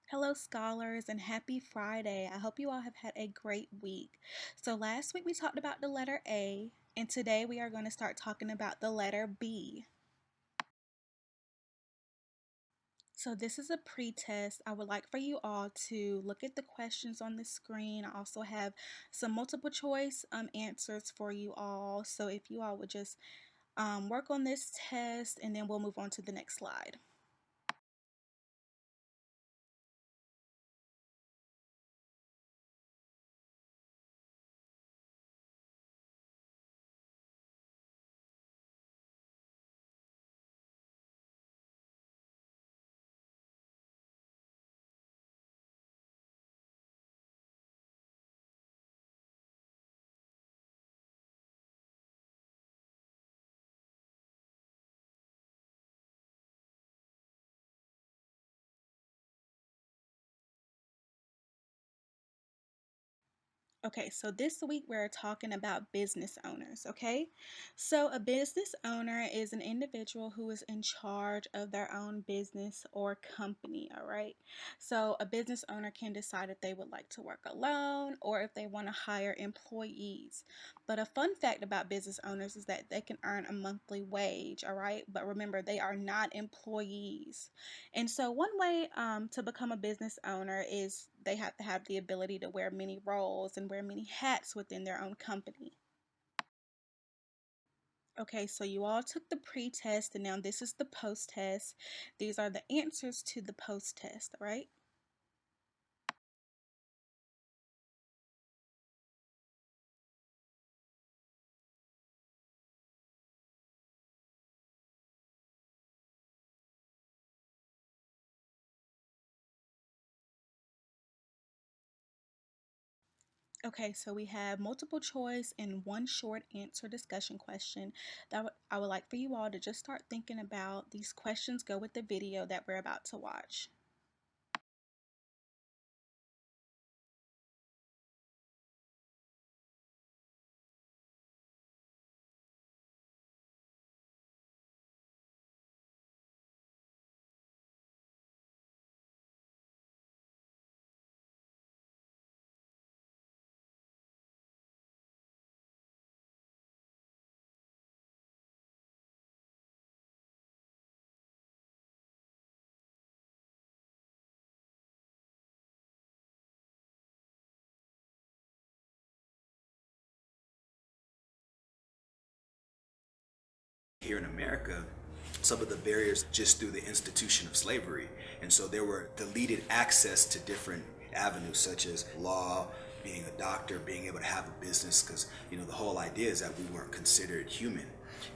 Hello, scholars, and happy Friday. I hope you all have had a great week. So, last week we talked about the letter A, and today we are going to start talking about the letter B. So, this is a pre-test. I would like for you all to look at the questions on the screen. I also have some multiple choice answers for you all. So, if you all would just work on this test, and then we'll move on to the next slide. Okay, so this week we're talking about business owners, okay? So, a business owner is an individual who is in charge of their own business or company, all right? So, a business owner can decide if they would like to work alone or if they want to hire employees. But a fun fact about business owners is that they can earn a monthly wage, all right? But remember, they are not employees. And so, one way to become a business owner is they have to have the ability to wear many roles and wear many hats within their own company. Okay, so you all took the pre-test and now this is the post-test. These are the answers to the post-test, all right? Okay, so we have multiple choice and one short answer discussion question that I would like for you all to just start thinking about. These questions go with the video that we're about to watch. Here in America, some of the barriers just through the institution of slavery. And so there were deleted access to different avenues such as law, being a doctor, being able to have a business, because the whole idea is that we weren't considered human.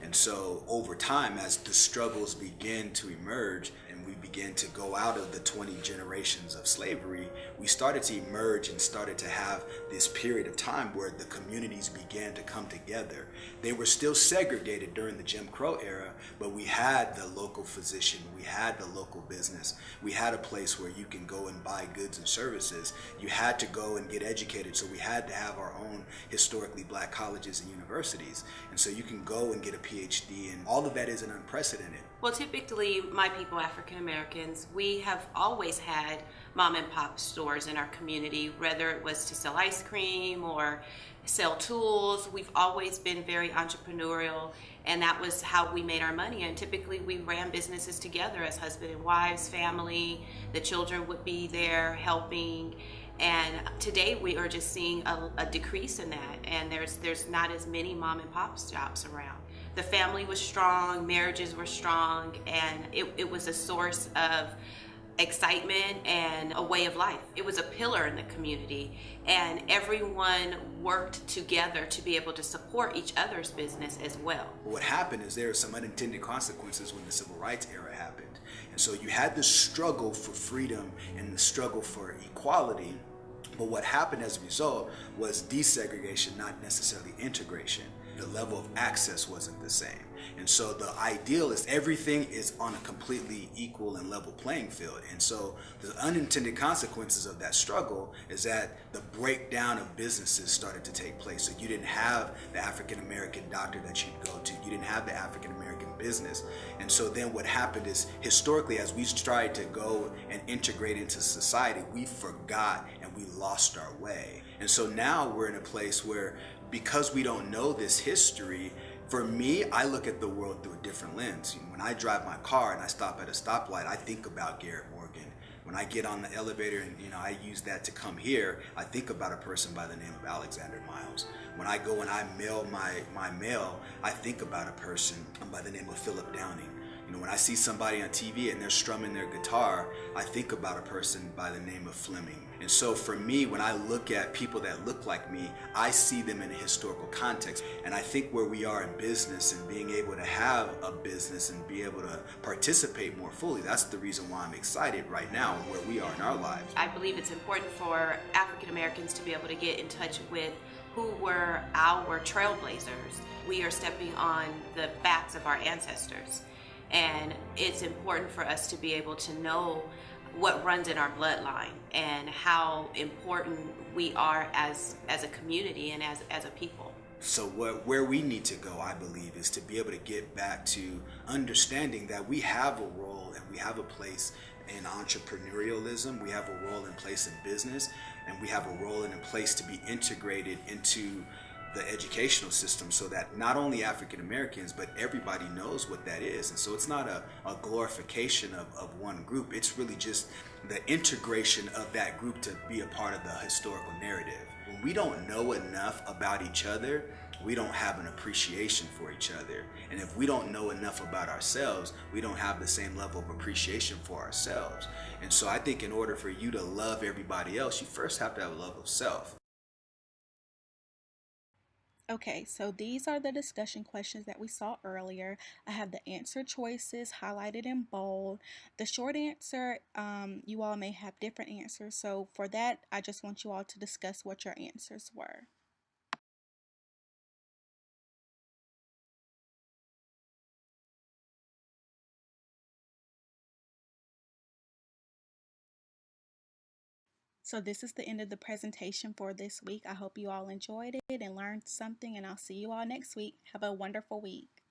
And so over time, as the struggles begin to emerge and we begin to go out of the 20 generations of slavery, we started to emerge and started to have this period of time where the communities began to come together. They were still segregated during the Jim Crow era, but we had the local physician, we had the local business, we had a place where you can go and buy goods and services. You had to go and get educated, so we had to have our own historically black colleges and universities. And so you can go and get a PhD, and all of that isn't unprecedented. Well, typically, my people, African Americans, we have always had mom and pop stores in our community, whether it was to sell ice cream or sell tools. We've always been very entrepreneurial, and that was how we made our money. And typically, we ran businesses together as husband and wives, family. The children would be there helping. And today we are just seeing a decrease in that, and there's not as many mom and pop shops around. The family was strong, marriages were strong, and it was a source of excitement and a way of life. It was a pillar in the community, and everyone worked together to be able to support each other's business as well. What happened is there were some unintended consequences when the civil rights era happened. And so you had the struggle for freedom and the struggle for equality. But what happened as a result was desegregation, not necessarily integration. The level of access wasn't the same. And so the ideal is everything is on a completely equal and level playing field. And so the unintended consequences of that struggle is that the breakdown of businesses started to take place. So you didn't have the African American doctor that you'd go to, you didn't have the African American business. And so then what happened is, historically, as we tried to go and integrate into society, we forgot and we lost our way. And so now we're in a place where, because we don't know this history, for me, I look at the world through a different lens. When I drive my car and I stop at a stoplight, I think about Garrett Morgan. When I get on the elevator and I use that to come here, I think about a person by the name of Alexander Miles. When I go and I mail my mail, I think about a person by the name of Philip Downing. When I see somebody on TV and they're strumming their guitar, I think about a person by the name of Fleming. And so for me, when I look at people that look like me, I see them in a historical context. And I think where we are in business and being able to have a business and be able to participate more fully, that's the reason why I'm excited right now where we are in our lives. I believe it's important for African Americans to be able to get in touch with who were our trailblazers. We are stepping on the backs of our ancestors. And it's important for us to be able to know what runs in our bloodline and how important we are as a community and as a people. So where we need to go, I believe, is to be able to get back to understanding that we have a role and we have a place in entrepreneurialism, we have a role in place in business, and we have a role and a place to be integrated into the educational system, so that not only African Americans but everybody knows what that is. And so it's not a glorification of one group, it's really just the integration of that group to be a part of the historical narrative. When we don't know enough about each other, we don't have an appreciation for each other. And if we don't know enough about ourselves, we don't have the same level of appreciation for ourselves. And so I think in order for you to love everybody else, you first have to have a love of self. Okay, so these are the discussion questions that we saw earlier. I have the answer choices highlighted in bold. The short answer, you all may have different answers. So for that, I just want you all to discuss what your answers were. So this is the end of the presentation for this week. I hope you all enjoyed it and learned something, and I'll see you all next week. Have a wonderful week.